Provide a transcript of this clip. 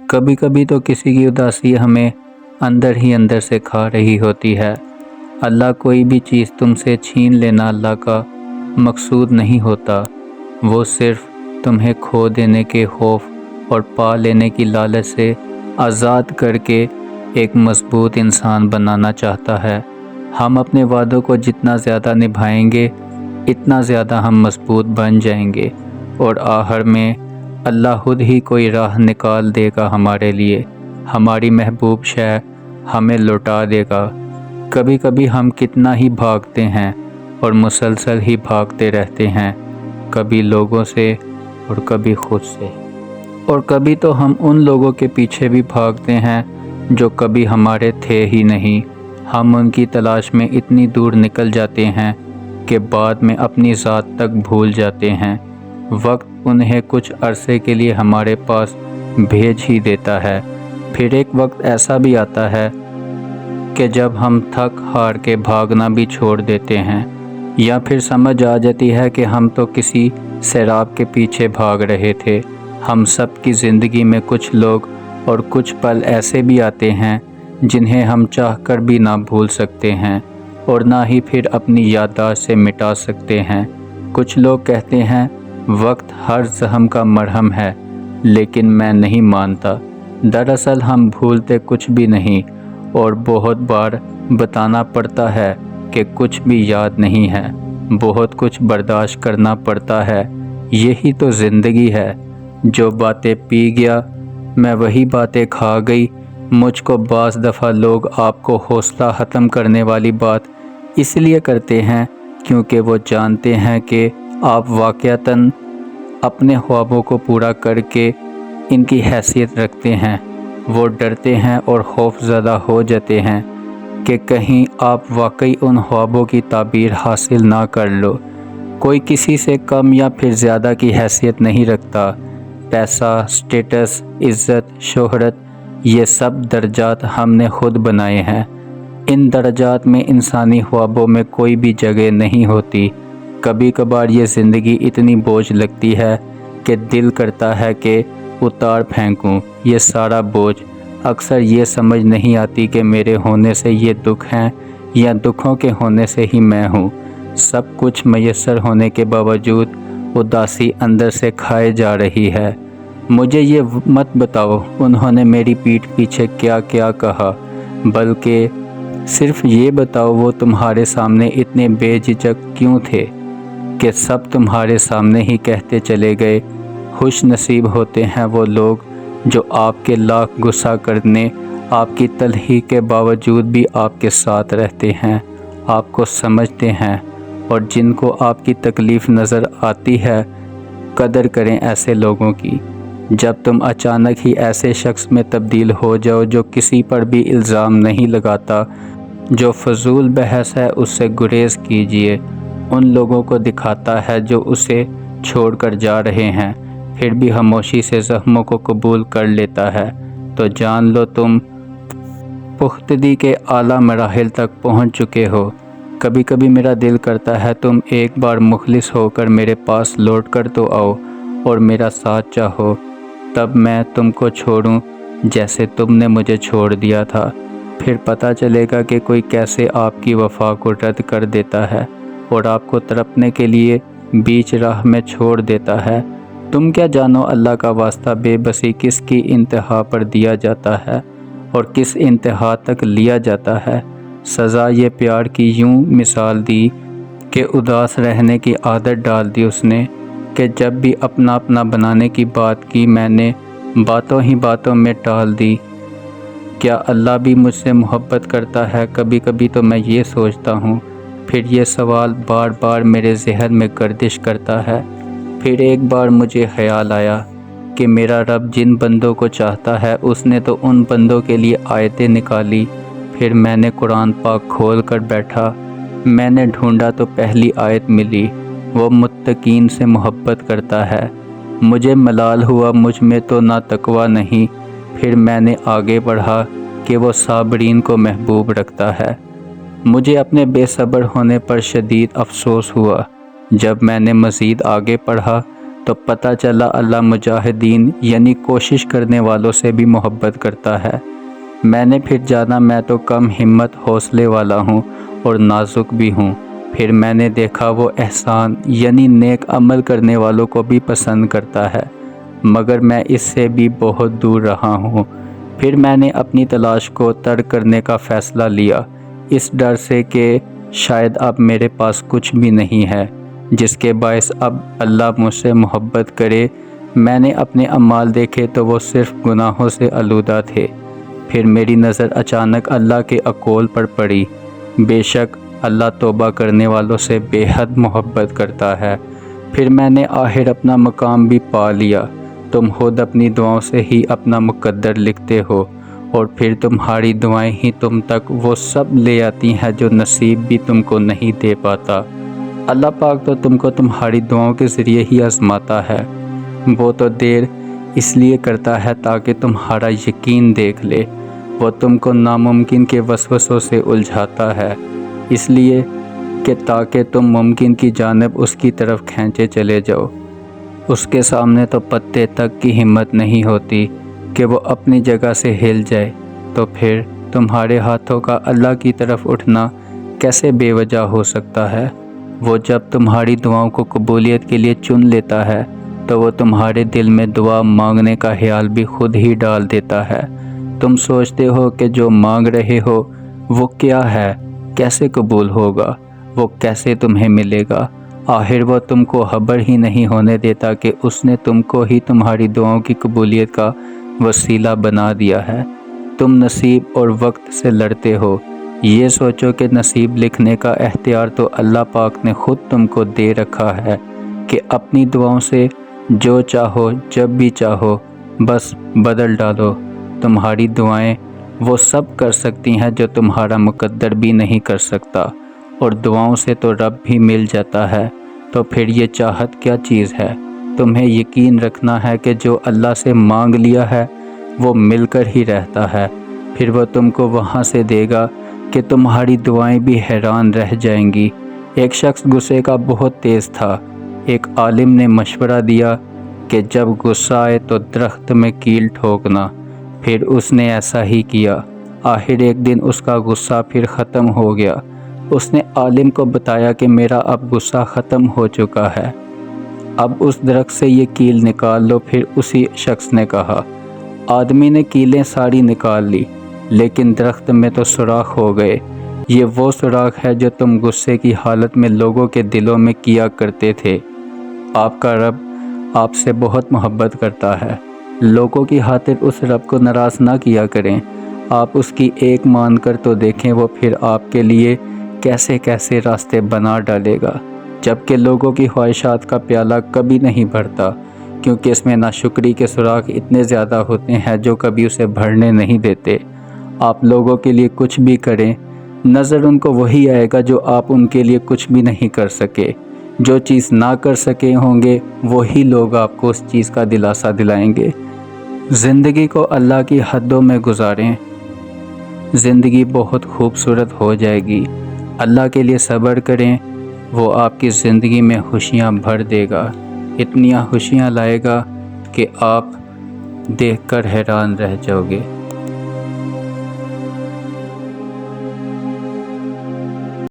کبھی کبھی تو کسی کی اداسی ہمیں اندر ہی اندر سے کھا رہی ہوتی ہے۔ اللہ کوئی بھی چیز تم سے چھین لینا اللہ کا مقصود نہیں ہوتا، وہ صرف تمہیں کھو دینے کے خوف اور پا لینے کی لالچ سے آزاد کر کے ایک مضبوط انسان بنانا چاہتا ہے۔ ہم اپنے وعدوں کو جتنا زیادہ نبھائیں گے اتنا زیادہ ہم مضبوط بن جائیں گے، اور آخر میں اللہ خود ہی کوئی راہ نکال دے گا ہمارے لیے، ہماری محبوب شے ہمیں لوٹا دے گا۔ کبھی کبھی ہم کتنا ہی بھاگتے ہیں اور مسلسل ہی بھاگتے رہتے ہیں، کبھی لوگوں سے اور کبھی خود سے، اور کبھی تو ہم ان لوگوں کے پیچھے بھی بھاگتے ہیں جو کبھی ہمارے تھے ہی نہیں۔ ہم ان کی تلاش میں اتنی دور نکل جاتے ہیں کہ بعد میں اپنی ذات تک بھول جاتے ہیں۔ وقت انہیں کچھ عرصے کے لیے ہمارے پاس بھیج ہی دیتا ہے، پھر ایک وقت ایسا بھی آتا ہے کہ جب ہم تھک ہار کے بھاگنا بھی چھوڑ دیتے ہیں، یا پھر سمجھ آ جاتی ہے کہ ہم تو کسی سیراب کے پیچھے بھاگ رہے تھے۔ ہم سب کی زندگی میں کچھ لوگ اور کچھ پل ایسے بھی آتے ہیں جنہیں ہم چاہ کر بھی نہ بھول سکتے ہیں اور نہ ہی پھر اپنی یادداشت سے مٹا سکتے ہیں۔ کچھ لوگ کہتے ہیں وقت ہر زخم کا مرہم ہے، لیکن میں نہیں مانتا۔ دراصل ہم بھولتے کچھ بھی نہیں، اور بہت بار بتانا پڑتا ہے کہ کچھ بھی یاد نہیں ہے، بہت کچھ برداشت کرنا پڑتا ہے۔ یہی تو زندگی ہے۔ جو باتیں پی گیا میں وہی باتیں کھا گئی۔ مجھ کو بعض دفعہ لوگ آپ کو حوصلہ ختم کرنے والی بات اس لیے کرتے ہیں کیونکہ وہ جانتے ہیں کہ آپ واقعتاً اپنے خوابوں کو پورا کر کے ان کی حیثیت رکھتے ہیں۔ وہ ڈرتے ہیں اور خوف زدہ ہو جاتے ہیں کہ کہیں آپ واقعی ان خوابوں کی تعبیر حاصل نہ کر لو۔ کوئی کسی سے کم یا پھر زیادہ کی حیثیت نہیں رکھتا۔ پیسہ، سٹیٹس، عزت، شہرت، یہ سب درجات ہم نے خود بنائے ہیں۔ ان درجات میں انسانی خوابوں میں کوئی بھی جگہ نہیں ہوتی۔ کبھی کبھار یہ زندگی اتنی بوجھ لگتی ہے کہ دل کرتا ہے کہ اتار پھینکوں یہ سارا بوجھ۔ اکثر یہ سمجھ نہیں آتی کہ میرے ہونے سے یہ دکھ ہیں یا دکھوں کے ہونے سے ہی میں ہوں۔ سب کچھ میسر ہونے کے باوجود اداسی اندر سے کھائے جا رہی ہے۔ مجھے یہ مت بتاؤ انہوں نے میری پیٹھ پیچھے کیا کیا کہا، بلکہ صرف یہ بتاؤ وہ تمہارے سامنے اتنے بے جھجک کیوں تھے کہ سب تمہارے سامنے ہی کہتے چلے گئے۔ خوش نصیب ہوتے ہیں وہ لوگ جو آپ کے لاکھ غصہ کرنے، آپ کی تلخی کے باوجود بھی آپ کے ساتھ رہتے ہیں، آپ کو سمجھتے ہیں، اور جن کو آپ کی تکلیف نظر آتی ہے۔ قدر کریں ایسے لوگوں کی۔ جب تم اچانک ہی ایسے شخص میں تبدیل ہو جاؤ جو کسی پر بھی الزام نہیں لگاتا، جو فضول بحث ہے اس سے گریز کیجیے۔ ان لوگوں کو دکھاتا ہے جو اسے چھوڑ کر جا رہے ہیں، پھر بھی خاموشی سے زخموں کو قبول کر لیتا ہے، تو جان لو تم پختگی کے اعلیٰ مراحل تک پہنچ چکے ہو۔ کبھی کبھی میرا دل کرتا ہے تم ایک بار مخلص ہو کر میرے پاس لوٹ کر تو آؤ اور میرا ساتھ چاہو، تب میں تم کو چھوڑوں جیسے تم نے مجھے چھوڑ دیا تھا۔ پھر پتہ چلے گا کہ کوئی کیسے آپ کی وفا کو رد کر دیتا ہے اور آپ کو تڑپنے کے لیے بیچ راہ میں چھوڑ دیتا ہے۔ تم کیا جانو اللہ کا واسطہ بے بسی کس کی انتہا پر دیا جاتا ہے اور کس انتہا تک لیا جاتا ہے۔ سزا یہ پیار کی یوں مثال دی کہ اداس رہنے کی عادت ڈال دی اس نے، کہ جب بھی اپنا اپنا بنانے کی بات کی میں نے باتوں ہی باتوں میں ٹال دی۔ کیا اللہ بھی مجھ سے محبت کرتا ہے؟ کبھی کبھی تو میں یہ سوچتا ہوں، پھر یہ سوال بار بار میرے ذہن میں گردش کرتا ہے۔ پھر ایک بار مجھے خیال آیا کہ میرا رب جن بندوں کو چاہتا ہے اس نے تو ان بندوں کے لیے آیتیں نکالی۔ پھر میں نے قرآن پاک کھول کر بیٹھا، میں نے ڈھونڈا تو پہلی آیت ملی، وہ متقین سے محبت کرتا ہے۔ مجھے ملال ہوا مجھ میں تو نہ تقویٰ نہیں۔ پھر میں نے آگے پڑھا کہ وہ صابرین کو محبوب رکھتا ہے۔ مجھے اپنے بے صبر ہونے پر شدید افسوس ہوا۔ جب میں نے مزید آگے پڑھا تو پتہ چلا اللہ مجاہدین یعنی کوشش کرنے والوں سے بھی محبت کرتا ہے۔ میں نے پھر جانا میں تو کم ہمت حوصلے والا ہوں اور نازک بھی ہوں۔ پھر میں نے دیکھا وہ احسان یعنی نیک عمل کرنے والوں کو بھی پسند کرتا ہے، مگر میں اس سے بھی بہت دور رہا ہوں۔ پھر میں نے اپنی تلاش کو ترک کرنے کا فیصلہ لیا، اس ڈر سے کہ شاید اب میرے پاس کچھ بھی نہیں ہے جس کے باعث اب اللہ مجھ سے محبت کرے۔ میں نے اپنے اعمال دیکھے تو وہ صرف گناہوں سے آلودہ تھے۔ پھر میری نظر اچانک اللہ کے اقول پر پڑی، بے شک اللہ توبہ کرنے والوں سے بے حد محبت کرتا ہے۔ پھر میں نے آخر اپنا مقام بھی پا لیا۔ تم خود اپنی دعاؤں سے ہی اپنا مقدر لکھتے ہو، اور پھر تمہاری دعائیں ہی تم تک وہ سب لے آتی ہیں جو نصیب بھی تم کو نہیں دے پاتا۔ اللہ پاک تو تم کو تمہاری دعاؤں کے ذریعے ہی آزماتا ہے۔ وہ تو دیر اس لیے کرتا ہے تاکہ تمہارا یقین دیکھ لے۔ وہ تم کو ناممکن کے وسوسوں سے الجھاتا ہے، اس لیے کہ تاکہ تم ممکن کی جانب اس کی طرف کھینچے چلے جاؤ۔ اس کے سامنے تو پتے تک کی ہمت نہیں ہوتی کہ وہ اپنی جگہ سے ہل جائے، تو پھر تمہارے ہاتھوں کا اللہ کی طرف اٹھنا کیسے بے وجہ ہو سکتا ہے؟ وہ جب تمہاری دعاؤں کو قبولیت کے لیے چن لیتا ہے تو وہ تمہارے دل میں دعا مانگنے کا خیال بھی خود ہی ڈال دیتا ہے۔ تم سوچتے ہو کہ جو مانگ رہے ہو وہ کیا ہے، کیسے قبول ہوگا، وہ کیسے تمہیں ملے گا؟ آخر وہ تم کو خبر ہی نہیں ہونے دیتا کہ اس نے تم کو ہی تمہاری دعاؤں کی قبولیت کا وسیلہ بنا دیا ہے۔ تم نصیب اور وقت سے لڑتے ہو، یہ سوچو کہ نصیب لکھنے کا اختیار تو اللہ پاک نے خود تم کو دے رکھا ہے کہ اپنی دعاؤں سے جو چاہو جب بھی چاہو بس بدل ڈالو۔ تمہاری دعائیں وہ سب کر سکتی ہیں جو تمہارا مقدر بھی نہیں کر سکتا، اور دعاؤں سے تو رب بھی مل جاتا ہے، تو پھر یہ چاہت کیا چیز ہے؟ تمہیں یقین رکھنا ہے کہ جو اللہ سے مانگ لیا ہے وہ مل کر ہی رہتا ہے، پھر وہ تم کو وہاں سے دے گا کہ تمہاری دعائیں بھی حیران رہ جائیں گی۔ ایک شخص غصے کا بہت تیز تھا۔ ایک عالم نے مشورہ دیا کہ جب غصہ آئے تو درخت میں کیل ٹھوکنا۔ پھر اس نے ایسا ہی کیا۔ آخر ایک دن اس کا غصہ پھر ختم ہو گیا۔ اس نے عالم کو بتایا کہ میرا اب غصہ ختم ہو چکا ہے، اب اس درخت سے یہ کیل نکال لو۔ پھر اسی شخص نے کہا۔ آدمی نے کیلیں ساری نکال لی، لیکن درخت میں تو سوراخ ہو گئے۔ یہ وہ سوراخ ہے جو تم غصے کی حالت میں لوگوں کے دلوں میں کیا کرتے تھے۔ آپ کا رب آپ سے بہت محبت کرتا ہے۔ لوگوں کی خاطر اس رب کو ناراض نہ کیا کریں۔ آپ اس کی ایک مان کر تو دیکھیں، وہ پھر آپ کے لیے کیسے کیسے راستے بنا ڈالے گا، جبکہ لوگوں کی خواہشات کا پیالہ کبھی نہیں بھرتا، کیونکہ اس میں ناشکری کے سوراخ اتنے زیادہ ہوتے ہیں جو کبھی اسے بھرنے نہیں دیتے۔ آپ لوگوں کے لیے کچھ بھی کریں، نظر ان کو وہی آئے گا جو آپ ان کے لیے کچھ بھی نہیں کر سکے۔ جو چیز نہ کر سکے ہوں گے وہی لوگ آپ کو اس چیز کا دلاسا دلائیں گے۔ زندگی کو اللہ کی حدوں میں گزاریں، زندگی بہت خوبصورت ہو جائے گی۔ اللہ کے لیے صبر کریں، وہ آپ کی زندگی میں خوشیاں بھر دے گا، اتنی خوشیاں لائے گا کہ آپ دیکھ کر حیران رہ جاؤ گے۔